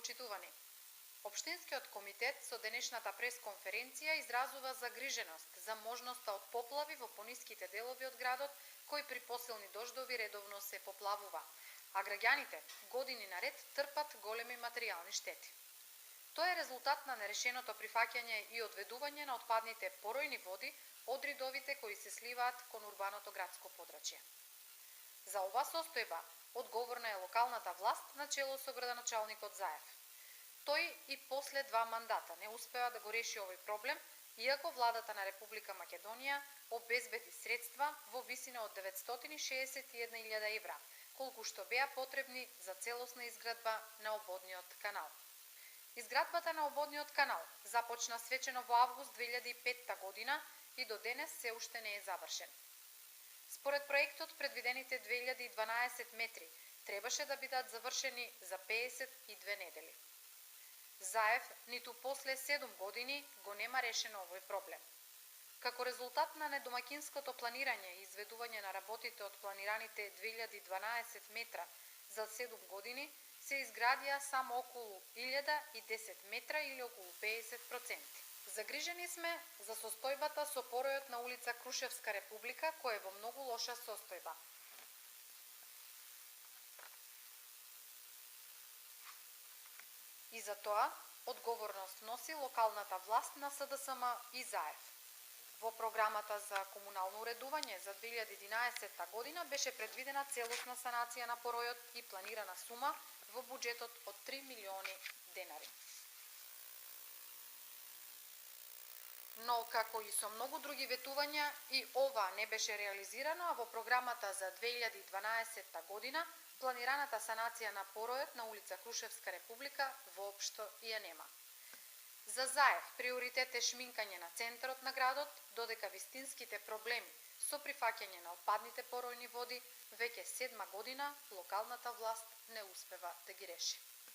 Почитувани, Општинскиот комитет со денешната пресконференција изразува загриженост за можноста од поплави во пониските делови од градот, кои при посилни дождови редовно се поплавува, а граѓаните години наред трпат големи материјални штети. Тоа е резултат на нерешеното прифаќање и одведување на отпадните поројни води од ридовите кои се сливаат кон урбаното градско подрачје. За оваа состојба одговорна е локалната власт на чело со градоначалникот Заев. Тој и после 2 мандата не успеа да го реши овој проблем, иако владата на Република Македонија обезбеди средства во висина од 961.000 евра, колку што беа потребни за целосна изградба на ободниот канал. Изградбата на ободниот канал започна свечено во август 2005 година и до денес се уште не е завршен. Според проектот, предвидените 2012 метри требаше да бидат завршени за 52 недели. Заев ниту после 7 години го нема решено овој проблем. Како резултат на недомакинското планирање и изведување на работите од планираните 2012 метра за 7 години, се изградија само околу 1010 метра или околу 50%. Загрижени сме за состојбата со поројот на улица Крушевска Република, кој е во многу лоша состојба. И за тоа одговорност носи локалната власт на СДСМ и Заев. Во програмата за комунално уредување за 2011 година беше предвидена целосна санација на поројот и планирана сума во буџетот од 3 милиони денари. Но како и со многу други ветувања, и ова не беше реализирано, а во програмата за 2012 година планираната санација на поројот на улица Крушевска Република воопшто ја нема. За Заев приоритет е шминкање на центарот на градот, додека вистинските проблеми со прифаќање на отпадните поројни води веќе 7 година локалната власт не успева да ги реши.